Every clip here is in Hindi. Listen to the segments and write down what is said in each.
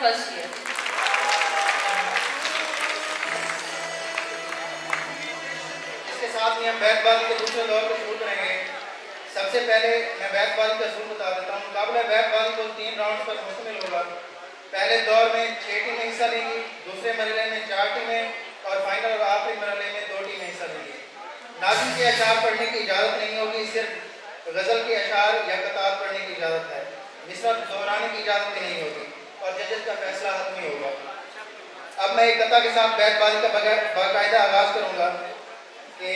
First year. इसके साथ ही हम बैटबॉल के दूसरे दौर को शुरू करेंगे। सबसे पहले मैं बैटबॉल का असूल बता देता हूँ। मुकाबला बैटबॉल को 3 राउंड पर मुश्तमिल होगा। पहले दौर में 6 टीमें हिस्सा लेंगी, दूसरे मरहले में 4 टीमें और फाइनल और आखिरी मरहले में 2 टीमें हिस्सा लेंगी। नाज़िम के अशार पढ़ने की इजाज़त नहीं होगी, सिर्फ गज़ल के अशार या कतार पढ़ने की इजाज़त है। मिसरा दोहराने की इजाज़त भी नहीं होगी और जजेस का फैसला हतमी होगा। अब मैं एक कथा के साथ बैटबॉल का बाकायदा आगाज़ करूँगा कि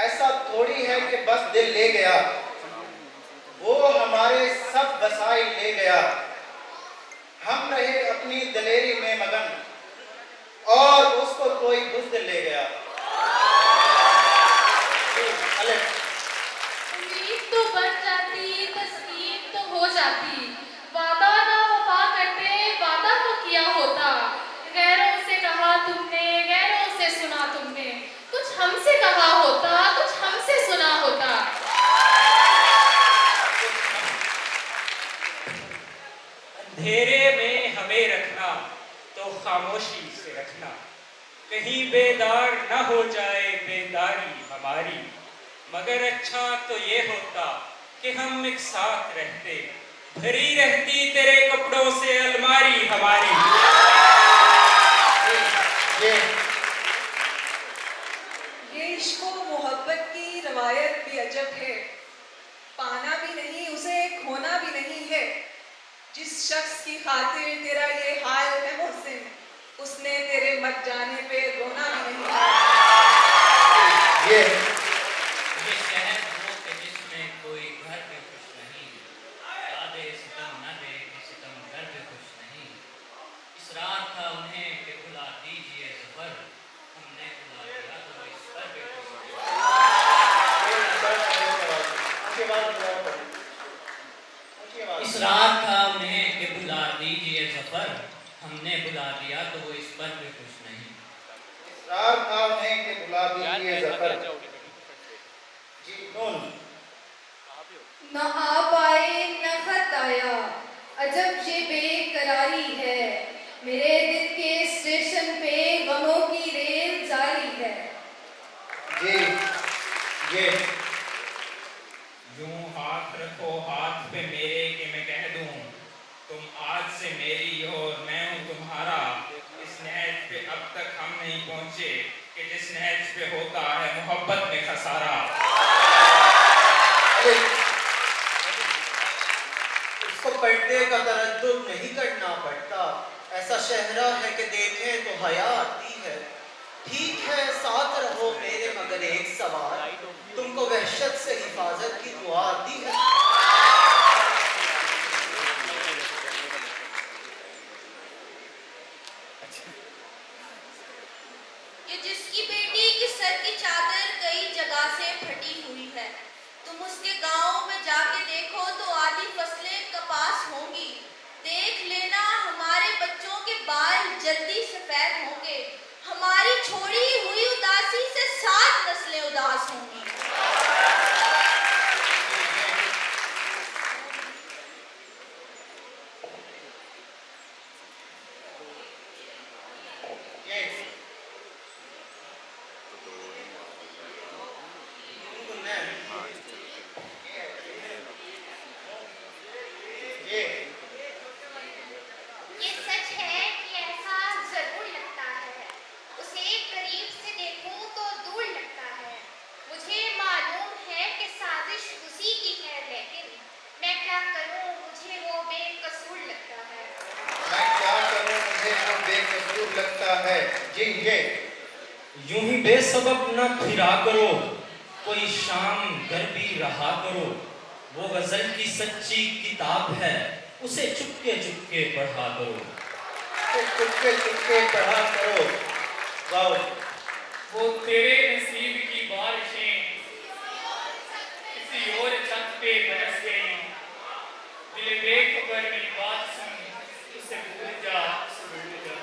ऐसा थोड़ी है कि बस दिल ले गया, वो हमारे सब वसाइल ले गया। हम रहे अपनी दलेरी में मगन और उसको कोई बुज़दिल ले गया। उम्मीद तो बन जाती, तस्लीम तो हो जाती, वादा ना वफा करते, वादा तो किया होता। गैरों से कहा तुमने, गैरों से सुना तुमने, कुछ हमसे कहा होता, कुछ हमसे सुना होता। अंधेरे में हमें रखना तो खामोशी से रखना, कहीं बेदार न हो जाए बेदारी हमारी। मगर अच्छा तो ये होता कि हम एक साथ रहते, भरी रहती तेरे कपड़ों से अलमारी हमारी। ये इश्क़ व मोहब्बत की रवायत भी अजब है, पाना भी नहीं उसे खोना भी नहीं है। जिस शख्स की खातिर तेरा ये हाल है मोहसिन, उसने तेरे मर जाने पे रोना भी नहीं है। ये शहर वो कि जिसमें कोई घर पे खुश नहीं, यादें सितम न दे कि सितम घर पे खुश नहीं। इसरार था उन्हें कि बुला दीजिए ज़फ़र, हमने बुला दिया तो इस पर पे खुश नहीं। इसरार था उन्हें कि बुला दीजिए ज़फ़र, हमने बुला दिया तो वो इस पर भी खुश नहीं। इसरार था उन्हें कि बुला दीजिए ज़फ़र। जी नून। न आ पाए न खत आया, अजब ये बेकरारी है। मेरे दिल के स्टेशन पे गमों की रेल जारी है। जी ये यूं हाथ रखो हाथ पे मेरे कि मैं कह दूं, तुम आज से मेरी और मैं हूं तुम्हारा। इस नहज पे अब तक हम नहीं पहुंचे कि जिस नहज पे होता है मोहब्बत में खसारा। उसको पर्दे का तरद्दुद नहीं करना पड़ता, ऐसा शहरा है कि देखें तो हया आती है। ठीक है साथ रहो मेरे मगर एक सवाल, तुमको वहशत से हिफाजत की दुआ आती है। ये जिसकी बेटी की सर की चादर कई जगह से फटी हुई है, तुम उसके गांव में जाके देखो तो आधी फसलें कपास होंगी। देख लेना हमारे बच्चों के बाल जल्दी सफेद होंगे, हमारी छोड़ी हुई उदासी से 7 नस्लें उदास होंगी। ये सच है कि ऐसा जरूर लगता है, उसे करीब से देखूं तो दूर लगता है। मुझे मालूम है कि साजिश उसी की है, लेकिन मैं क्या करूं मुझे वो बेकसूर लगता है। मैं क्या करूं मुझे वो बेकसूर लगता है। जी ये यूं ही बेसबब न फिरा करो, कोई शाम घर भी रहा करो। वो गजल की सच्ची किताब है, उसे चुपके चुपके पढ़ा करो। चुपके चुपके पढ़ा करो। वाओ। वो तेरे नसीब की बारिशें किसी और छत पे बरस गई। दिल बेखबर मेरी बात सुन, उसे भूल जा, उसे भूल जा।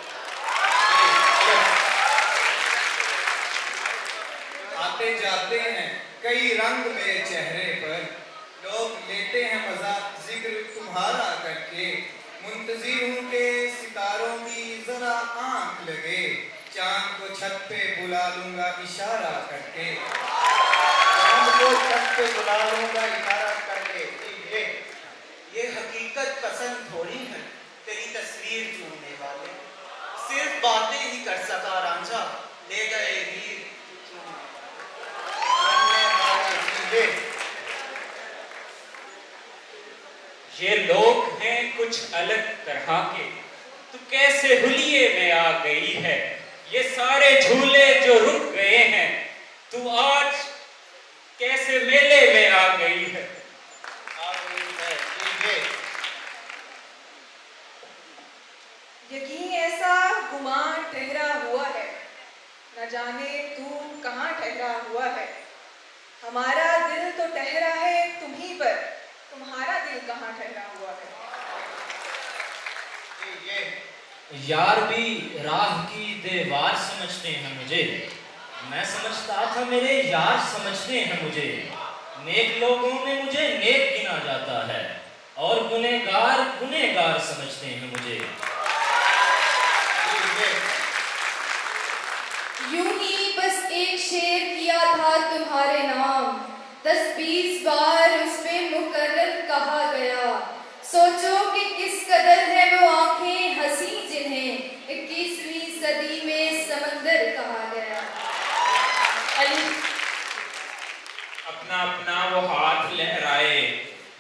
आते जाते हैं कई रंग मेरे चेहरे पर, लोग लेते हैं मजा जिक्र तुम्हारा करके। मुंतजिर हूँ के सितारों की जरा आंख लगे, चांद को छत पे बुला लूंगा इशारा करके, चांद को छत पे बुला लूंगा इशारा करके। ये हकीकत पसंद थोड़ी है तेरी तस्वीर चूमने वाले, सिर्फ बातें ही कर सका रांझा, ले गए वीर चूमने वाले। ये लोग हैं कुछ अलग तरह के, तू कैसे हुलिये में आ गई है, ये सारे झूले जो रुक गए हैं, तू आज कैसे मेले में आ गई है। यकीन ऐसा गुमान ठहरा हुआ है, न जाने तू कहाँ ठहरा हुआ है। हमारा दिल तो ठहरा है तुम्हीं पर, तुम्हारा दिल कहाँ ठहरा हुआ है। यार भी राह की दीवार समझते हैं मुझे, मैं समझता था मेरे यार समझते हैं मुझे। नेक लोगों में मुझे नेक गिना जाता है और गुनहगार गुनहगार समझते हैं मुझे। यूं ही बस एक शेर किया था तुम्हारे नाम, 10-20 बार उसमें मुकर्रर कहा गया। सोचो कि किस कदर है वो आंखें हंसी जिन्हें 21वीं सदी में समंदर कहा गया। अली अपना अपना वो हाथ लहराए,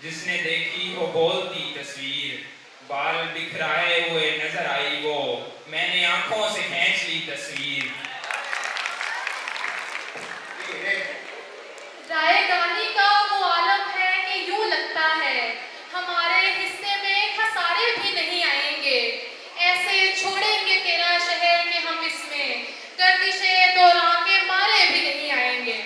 जिसने देखी वो बोलती तस्वीर, बाल बिखराए हुए नजर आई वो, मैंने आंखों से खींच ली तस्वीर। रायगानी का वो आलम है कि यूं लगता है हमारे हिस्से में खसारे भी नहीं आएंगे, ऐसे छोड़ेंगे तेरा शहर कि हम इसमें गर्दिशे दौरान के मारे भी नहीं आएंगे।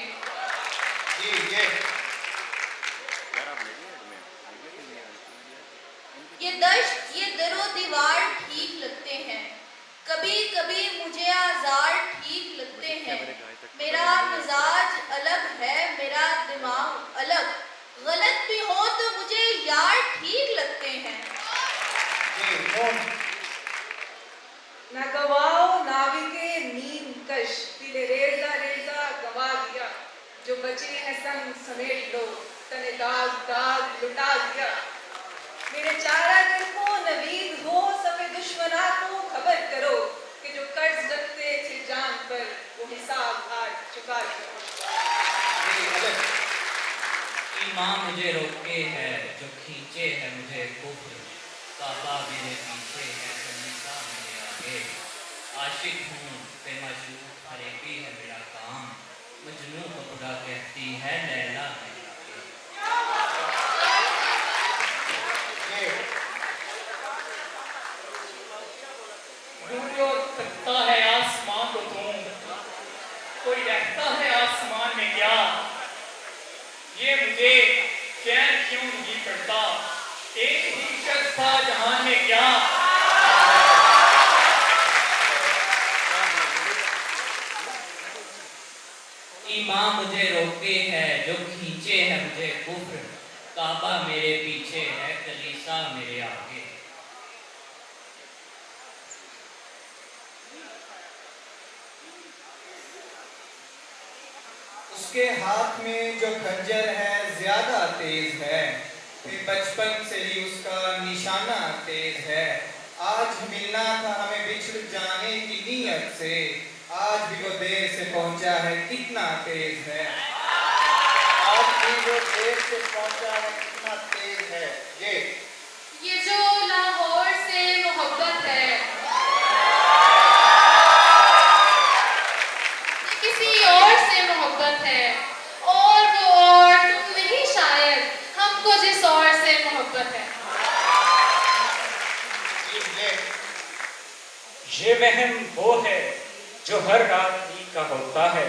ये दश्त ये दरो दीवार ठीक लगते हैं, कभी कभी मुझे आजार ठीक लगते हैं। मेरा मिजाज अलग है, मेरा दिमाग अलग, गलत भी हो तो मुझे यार ठीक लगते हैं। न गवाओ नाविके नीम कश, दिले रेजा रेजा गवा दिया, जो बचे हैं संग समेट लो, तने दाग दाग लुटा दिया। मेरे चारा दिल को नवीद हो, सफे दुश्मना को खबर करो कि जो कर्ज रखते थे जान पर वो हिसाब आज चुका दिया। ईमान मुझे रोके है जो खींचे है मुझे कुफ्र, काबा मेरे पीछे है कनीसा मेरे आगे। आशिक हूँ बेमशूक फरेबी है मेरा काम, मजनू को खुदा कहती है लैला मेरे आगे। तकता है आसमान को तुम, कोई रहता है आसमान में क्या, ये मुझे चैन क्यों नहीं पड़ता, एक ही शख्स था जहान में क्या। ईमान मुझे रोके है जो खींचे है मुझे कुफ्र, काबा मेरे पीछे है कलीसा मेरे आगे। उसके हाथ में जो खंजर है ज्यादा तेज है, फिर बचपन से ही उसका निशाना तेज है। आज मिलना था हमें बिछड़ जाने की नीयत से, आज भी वो देर से पहुंचा है कितना तेज है। आज भी वो देर से पहुंचा है कितना तेज है। ये जो लाहौर से मोहब्बत है, किसी और से मोहब्बत है, और वो और तुम नहीं शायद, हमको जिस और से मोहब्बत है। ये वहम वो है जो हर रात्रि का होता है,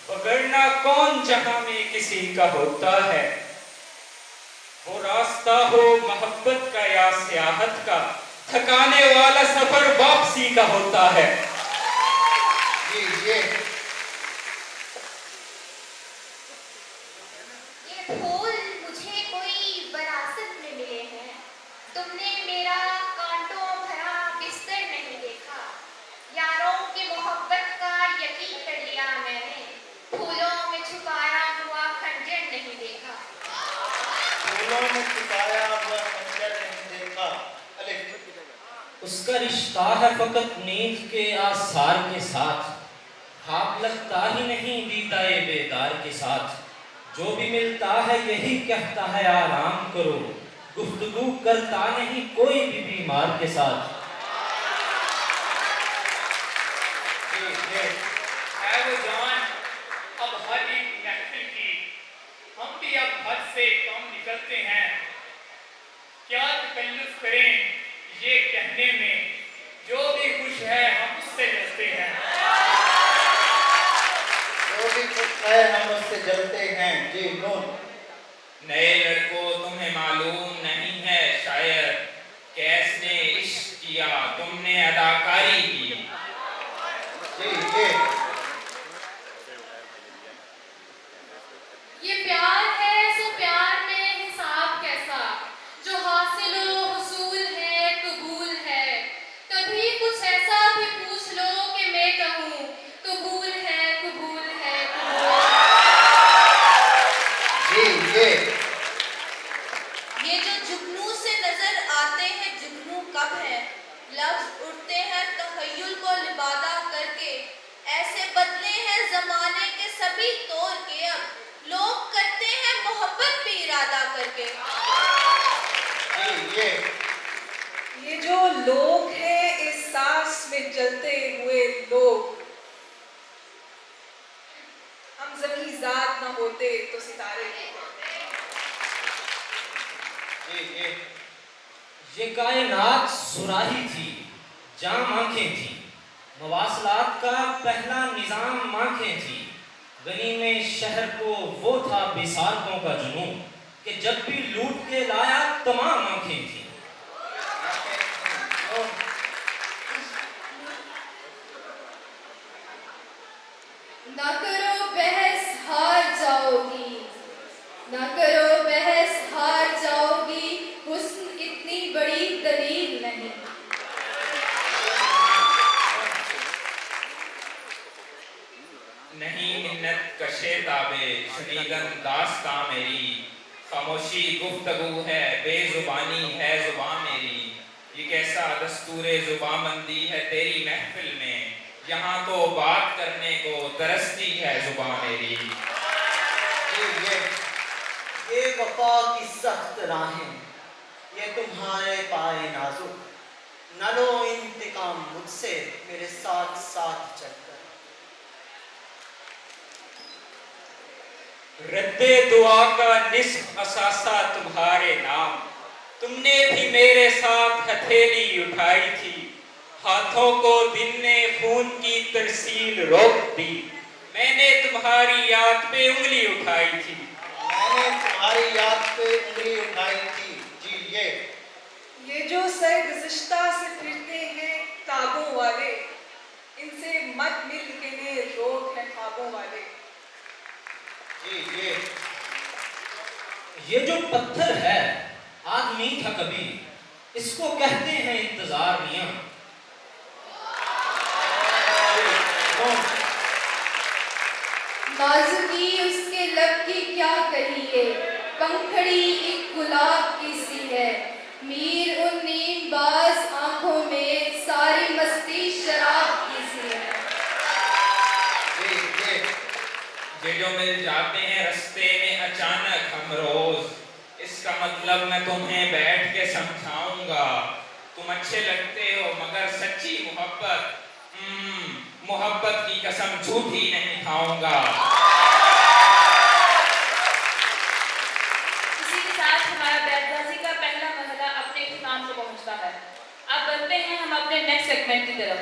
वगरना कौन जहां में किसी का होता है। वो रास्ता हो मोहब्बत का या सियाहत का, थकाने वाला सफर वापसी का होता है। ये फूल मुझे कोई विरासत में मिले हैं, तुमने मेरा दिलों में छुपाया हुआ खंजर नहीं देखा। अलिफ। उसका रिश्ता है फकत नींद के आसार के साथ, ख्वाब लगता ही नहीं बीता ये बेदार के साथ। जो भी मिलता है यही कहता है आराम करो, गुफ्तगू करता नहीं कोई भी बीमार के साथ। है वो जान अब हर एक महफिल की, हम भी अब हद से कम निकलते हैं। क्या तकल्लुफ करें ये कहने में, जो भी खुश है हम उससे जलते हैं। जो भी खुश है हम उससे जलते हैं। जी नून। नए लड़कों तुम्हें मालूम नहीं है शायद, कैसने इश्क किया तुमने अदाकारी की। ये प्यार है सो प्यार में हिसाब कैसा, जो हासिल हुसूल है कबूल है। कभी कुछ ऐसा भी पूछ लो कि मैं कहूँ कबूल है कबूल है कबूल। ये जो जुगनू से नजर आते हैं जुगनू कब है, लफ्ज उड़ते हैं तखय्युल को लिबादा करके। ऐसे बदले हैं जमाने के सभी तौर के, अब लोग करते हैं मोहब्बत भी इरादा करके। ये जो लोग हैं इस सांस में जलते हुए लोग, हम जमीन जात न होते तो सितारे ये कायनात सुराही थी, जाम आंखें थी, मवासलात का पहला निजाम आंखें थी। गनी में शहर को वो था बिसारकों का जुनून, कि जब भी लूट के लाया तमाम आंखें थी। ना करो बहस हार जाओगी, ना करो बहस हार जाओगी, हुस्न इतनी बड़ी दलील नहीं। नहीं मिन्नत कशे ताबे सुनीगन दास्तां मेरी, खामोशी गुफ्तगू है बेजुबानी है जुबान मेरी। ये कैसा दस्तूरे जुबानबंदी है तेरी महफिल में, यहाँ तो बात करने को तरसती है जुबान मेरी। ये वफा की सख्त राहें, ये तुम्हारे पाए नाजुक, न लो इंतकाम मुझसे मेरे साथ साथ चलकर। रद्दे दुआ का निस्फ असासा तुम्हारे नाम, तुमने भी मेरे साथ हथेली उठाई थी। हाथों को दिन ने खून की तरसील रोक दी, मैंने तुम्हारी याद पे उंगली उठाई थी। मैंने तुम्हारी याद पे उंगली उठाई थी। जी ये जो सरगुज़िश्ता से फिरते हैं ताबों वाले, इनसे मत मिल के रोग है ख्वाबों वाले। ये जो पत्थर है आदमी था कभी, इसको कहते हैं इंतजार मियां। नाजुकी उसके लब की क्या कहिए, पंखड़ी एक गुलाब की सी है। मीर उन नीमबाज आंखों में सारी मस्ती शराब की सी है। ये जो मिल जाते हैं रास्ते में अचानक हम रोज, इसका मतलब मैं तुम्हें बैठ के समझाऊंगा। तुम अच्छे लगते हो मगर सच्ची मोहब्बत, मोहब्बत की कसम झूठी नहीं खाऊंगा। इसी के साथ हमारा बैतबाजी का पहला मरहला अपने इख्तिताम को पहुंचता है। अब बढ़ते हैं हम अपने नेक्स्ट सेगमेंट की तरफ।